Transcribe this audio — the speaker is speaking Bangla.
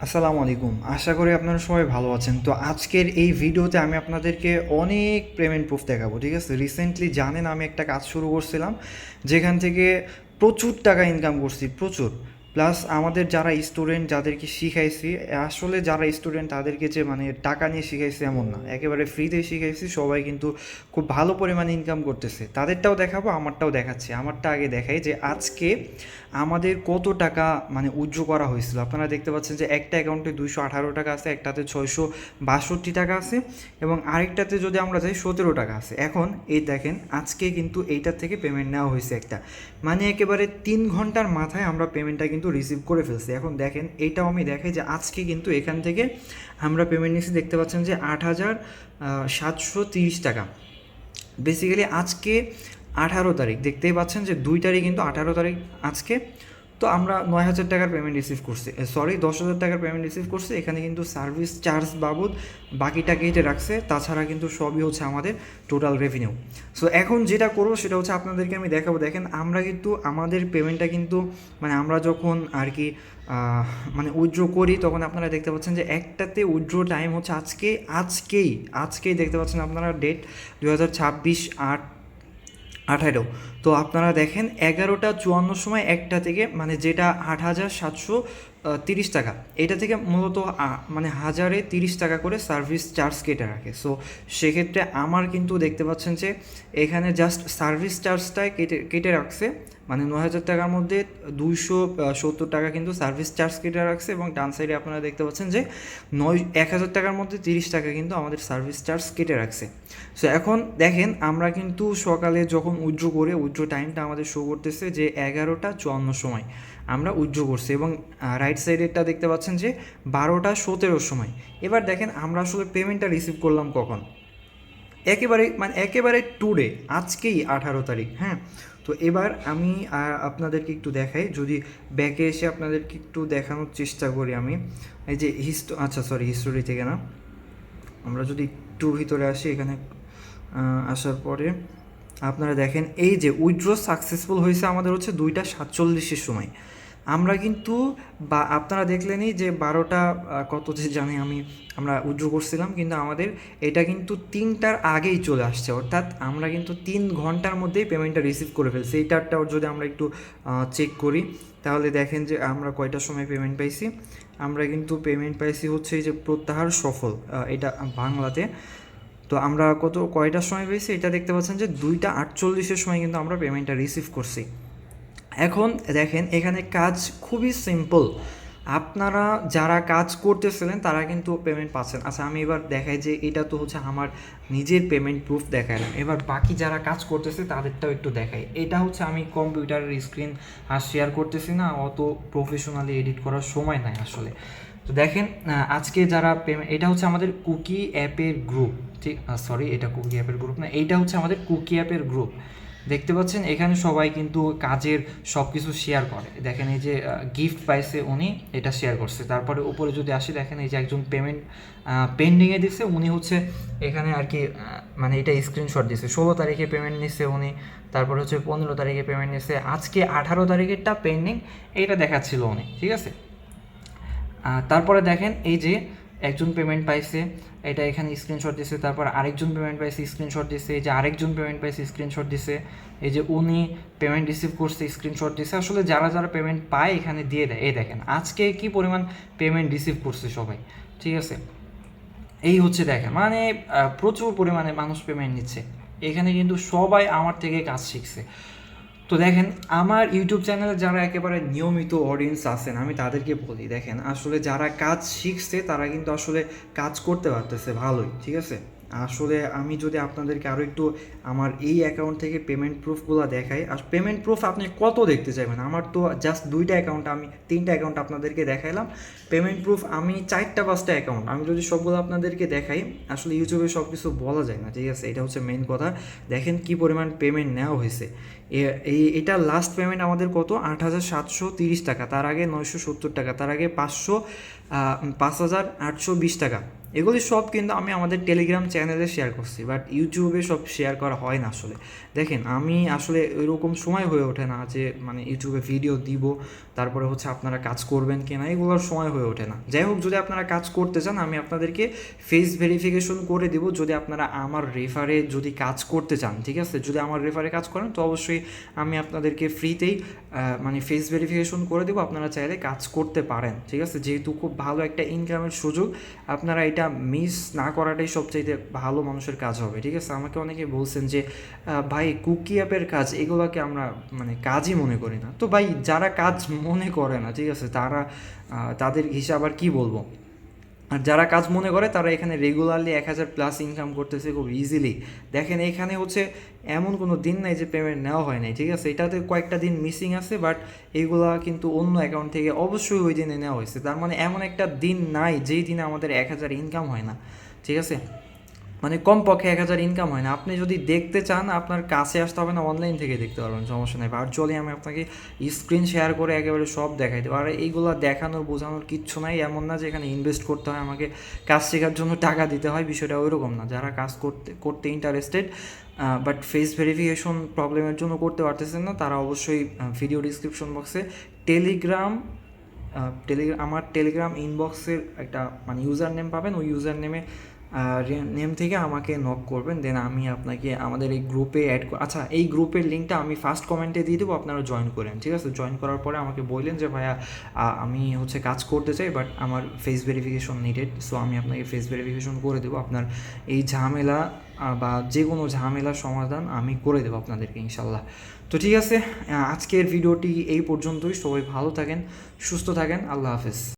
আসসালামু আলাইকুম। আশা করি আপনারা সবাই ভালো আছেন। তো আজকের এই ভিডিওতে আমি আপনাদেরকে অনেক পেমেন্ট প্রুফ দেখাবো, ঠিক আছে? রিসেন্টলি জানেন আমি একটা কাজ শুরু করছিলাম, যেখান থেকে প্রচুর টাকা ইনকাম করছি, প্রচুর। প্লাস আমাদের যারা স্টুডেন্ট যাদেরকে শিখাইছি, আসলে যারা স্টুডেন্ট তাদেরকে যে মানে টাকা নিয়ে শিখাইছি এমন না, একেবারে ফ্রিতে শিখাইছি। সবাই কিন্তু খুব ভালো পরিমাণে ইনকাম করতেছে। তাদেরটাও দেখাবো, আমারটাও দেখাচ্ছি। আমারটা আগে দেখাই যে আজকে আমাদের কত টাকা মানে উইথড্র করা হয়েছিল। আপনারা দেখতে পাচ্ছেন যে একটা অ্যাকাউন্টে 218 টাকা আছে, একটাতে 662 টাকা আছে, এবং আরেকটাতে যদি আমরা যাই 17 টাকা আছে। এখন এই দেখেন আজকে কিন্তু এইটার থেকে পেমেন্ট নেওয়া হয়েছে একটা, মানে একেবারে 3 ঘন্টার মাথায় আমরা পেমেন্টটা কিন্তু রিসিভ করে ফেলছি। এখন দেখেন এইটাও আমি দেখাই যে আজকে কিন্তু এখান থেকে আমরা পেমেন্ট নিয়েছি, দেখতে পাচ্ছেন যে 8,730 টাকা। বেসিক্যালি আজকে 18 তারিখ, দেখতেই পাচ্ছেন যে 2 তারিখ কিন্তু 18 তারিখ আজকে। তো আমরা 9,000 টাকার পেমেন্ট রিসিভ করছি, সরি 10,000 টাকার পেমেন্ট রিসিভ করছি। এখানে কিন্তু সার্ভিস চার্জ বাবদ বাকিটা কেটে রাখছে, তাছাড়া কিন্তু সবই হচ্ছে আমাদের টোটাল রেভিনিউ। সো এখন যেটা করবো সেটা হচ্ছে আপনাদেরকে আমি দেখাবো। দেখেন আমরা কিন্তু আমাদের পেমেন্টটা কিন্তু মানে আমরা যখন আর কি মানে উইথড্র করি, তখন আপনারা দেখতে পাচ্ছেন যে একটাতে উইথড্র টাইম হচ্ছে আজকেই দেখতে পাচ্ছেন আপনারা ডেট 2026/8/18। তো আপনারা দেখেন 11টা 54 সময় একটা থেকে মানে যেটা 8,730 টাকা, এটা থেকে মূলত মানে 1,030 টাকা করে সার্ভিস চার্জ কেটে রাখে। সো সেক্ষেত্রে আমার কিন্তু দেখতে পাচ্ছেন যে এখানে জাস্ট সার্ভিস চার্জটাই কেটে কেটে রাখছে, মানে 9,000 টাকার মধ্যে 270 টাকা কিন্তু সার্ভিস চার্জ কেটে রাখছে, এবং ডান সাইডে আপনারা দেখতে পাচ্ছেন যে 1,000 টাকার মধ্যে 30 টাকা কিন্তু আমাদের সার্ভিস চার্জ কেটে রাখছে। সো এখন দেখেন আমরা কিন্তু সকালে যখন উইথড্র করে উইথড্র টাইমটা আমাদের শো করতেছে যে 11টা 54 সময় আমরা উইথড্র করছি, এবং রাইট সাইডেরটা দেখতে পাচ্ছেন যে 12টা 17 সময়। এবার দেখেন আমরা আসলে পেমেন্টটা রিসিভ করলাম কখন, একেবারে টুডে, আজকেই 18 তারিখ। হ্যাঁ, তো এবার আমি আপনাদেরকে একটু দেখাই, যদি ব্যাকে এসে আপনাদেরকে একটু দেখানোর চেষ্টা করি আমি। এই যে হিস্টোরি থেকে না, আমরা যদি একটু ভিতরে আসি, এখানে আসার পরে আপনারা দেখেন এই যে উইথড্র সাকসেসফুল হয়েছে আমাদের হচ্ছে 2টা 47-এর সময়। আমরা কিন্তু বা আপনারা দেখলেনই যে 12টা কত যে জানি আমরা উইথড্র করছিলাম, কিন্তু আমাদের এটা কিন্তু 3টার আগেই চলে আসছে, অর্থাৎ আমরা কিন্তু 3 ঘন্টার মধ্যেই পেমেন্টটা রিসিভ করে ফেলছি। এইটারটাও যদি আমরা একটু চেক করি, তাহলে দেখেন যে আমরা কয়টার সময় পেমেন্ট পাইছি। আমরা কিন্তু পেমেন্ট পাইছি হচ্ছে এই যে প্রত্যাহার সফল, এটা বাংলাতে। তো আমরা কয়টার সময় পেয়েছি এটা দেখতে পাচ্ছেন যে 2টা 48-এর সময় কিন্তু আমরা পেমেন্টটা রিসিভ করছি। এখন দেখেন এখানে কাজ খুবই সিম্পল, আপনারা যারা কাজ করতেছিলেন তারা কিন্তু পেমেন্ট পাচ্ছেন। আচ্ছা আমি এবার দেখাই যে এটা তো হচ্ছে আমার নিজের পেমেন্ট প্রুফ দেখালাম, এবার বাকি যারা কাজ করতেছে তাদেরটাও একটু দেখাই। এটা হচ্ছে আমি কম্পিউটারের স্ক্রিন আর শেয়ার করতেছি না, অত প্রফেশনালি এডিট করার সময় নাই আসলে। তো দেখেন আজকে যারা পেমেন্ট, এটা হচ্ছে আমাদের কুকি অ্যাপের গ্রুপ, ঠিক সরি এটা কুকি অ্যাপের গ্রুপ না, এইটা হচ্ছে আমাদের কুকি অ্যাপের গ্রুপ। দেখতে পাচ্ছেন এখানে সবাই কিন্তু কাজের সব কিছু শেয়ার করে। দেখেন এই যে গিফট পাইছে উনি, এটা শেয়ার করছে। তারপরে উপরে যদি আসি, দেখেন এই যে একজন পেমেন্ট পেন্ডিংয়ে দিচ্ছে, উনি হচ্ছে এখানে আর কি মানে এটা স্ক্রিনশট দিচ্ছে। 16 তারিখে পেমেন্ট নিচ্ছে উনি, তারপরে হচ্ছে 15 তারিখে পেমেন্ট নিচ্ছে, আজকে 18 তারিখেরটা পেন্ডিং, এইটা দেখাচ্ছিল উনি, ঠিক আছে। তারপরে দেখেন এই যে একজন পেমেন্ট পাইছে, এটা এখানে স্ক্রিনশট দিছে। তারপর আরেকজন পেমেন্ট পাইছে, স্ক্রিনশট দিছে। এই যে আরেকজন পেমেন্ট পাইছে, স্ক্রিনশট দিছে। এই যে উনি পেমেন্ট রিসিভ করছে, স্ক্রিনশট দিছে। আসলে যারা যারা পেমেন্ট পায় এখানে দিয়ে দেয়। এই দেখেন আজকে কি পরিমাণ পেমেন্ট রিসিভ করছে সবাই, ঠিক আছে। এই হচ্ছে দেখেন মানে প্রচুর পরিমাণে মানুষ পেমেন্ট নিচ্ছে। এখানে কিন্তু সবাই আমার থেকে কাজ শিখছে। তো দেখেন আমার ইউটিউব চ্যানেলে যারা একেবারে নিয়মিত অডিয়েন্স আছেন, আমি তাদেরকে বলি, দেখেন আসলে যারা কাজ শিখছে তারা কিন্তু আসলে কাজ করতে পারতেছে ভালোই, ঠিক আছে। আসলে আমি যদি আপনাদেরকে আরও একটু আমার এই অ্যাকাউন্ট থেকে পেমেন্ট প্রুফগুলো দেখাই, আর পেমেন্ট প্রুফ আপনি কত দেখতে চাইবেন, আমার তো জাস্ট 2টা অ্যাকাউন্ট, আমি 3টা অ্যাকাউন্ট আপনাদেরকে দেখাইলাম। পেমেন্ট প্রুফ আমি 4টা 5টা অ্যাকাউন্ট, আমি যদি সবগুলো আপনাদেরকে দেখাই, আসলে ইউটিউবে সব কিছু বলা যায় না, ঠিক আছে, এটা হচ্ছে মেইন কথা। দেখেন কি পরিমাণ পেমেন্ট নেওয়া হয়েছে। এটা লাস্ট পেমেন্ট আমাদের কত 8,730 টাকা, তার আগে 970 টাকা, তার আগে 5,820 টাকা। এগুলি সব কিন্তু আমি আমাদের টেলিগ্রাম চ্যানেলে শেয়ার করছি, বাট ইউটিউবে সব শেয়ার করা হয় না আসলে। দেখেন আমি আসলে এরকম সময় হয়ে ওঠে না যে মানে ইউটিউবে ভিডিও দিব, তারপরে হচ্ছে আপনারা কাজ করবেন কিনা, এগুলোর সময় হয়ে ওঠে না। যাই হোক, যদি আপনারা কাজ করতে চান আমি আপনাদেরকে ফেস ভেরিফিকেশন করে দিব, যদি আপনারা আমার রেফারে যদি কাজ করতে চান, ঠিক আছে। যদি আমার রেফারে কাজ করেন তো অবশ্যই আমি আপনাদেরকে ফ্রিতেই মানে ফেস ভেরিফিকেশন করে দেবো, আপনারা চাইলে কাজ করতে পারেন, ঠিক আছে। যেহেতু খুব ভালো একটা ইনকামের সুযোগ, আপনারা এটা মিস না করাটাই সবচাইতে ভালো মানুষের কাজ হবে, ঠিক আছে। আমাকে অনেকে বলছেন যে ভাই কুকি অ্যাপের কাজ এগুলোকে আমরা মানে কাজই মনে করি না। তো ভাই যারা কাজ মনে করে না, ঠিক আছে, তাদের হিসাব আর কী বলবো। আর যারা কাজ মনে করে তারা এখানে রেগুলারলি 1,000+ ইনকাম করতেছে খুব ইজিলি। দেখেন এখানে হচ্ছে এমন কোনো দিন নাই যে পেমেন্ট নেওয়া হয় নাই, ঠিক আছে। এটাতে কয়েকটা দিন মিসিং আছে, বাট এইগুলা কিন্তু অন্য অ্যাকাউন্ট থেকে অবশ্যই ওই দিনে নেওয়া হয়েছে। তার মানে এমন একটা দিন নাই যেই দিনে আমাদের 1,000 ইনকাম হয় না, ঠিক আছে। মানে কমপক্ষে 1,000 ইনকাম হয় না। আপনি যদি দেখতে চান আপনার কাছে আসতে হবে না, অনলাইন থেকে দেখতে পারবেন, সমস্যা নেই। ভার্চুয়ালি আমি আপনাকে স্ক্রিন শেয়ার করে একেবারে সব দেখাই দেবো। আর এইগুলো দেখানোর বোঝানোর কিচ্ছু নাই, এমন না যে এখানে ইনভেস্ট করতে হয়, আমাকে কাজ শেখার জন্য টাকা দিতে হয়, বিষয়টা ওইরকম না। যারা কাজ করতে ইন্টারেস্টেড বাট ফেস ভেরিফিকেশন প্রবলেমের জন্য করতে পারতেছেন না, তারা অবশ্যই ভিডিও ডিসক্রিপশন বক্সে আমার টেলিগ্রাম ইনবক্সের একটা মানে ইউজার নেম পাবেন, ওই ইউজার নেম থেকে আমাকে নক করবেন, দেন আমি আপনাকে আমাদের এই গ্রুপে আচ্ছা এই গ্রুপের লিঙ্কটা আমি ফার্স্ট কমেন্টে দিয়ে দেবো, আপনারা জয়েন করেন, ঠিক আছে। জয়েন করার পরে আমাকে বললেন যে ভাইয়া আমি হচ্ছে কাজ করতে চাই বাট আমার ফেস ভেরিফিকেশন নিডেড, সো আমি আপনাকে ফেস ভেরিফিকেশন করে দেবো। আপনার এই ঝামেলা বা যে কোনো ঝামেলার সমাধান আমি করে দেবো আপনাদেরকে ইনশাল্লাহ। তো ঠিক আছে, আজকের ভিডিওটি এই পর্যন্তই। সবাই ভালো থাকেন, সুস্থ থাকেন, আল্লাহ হাফেজ।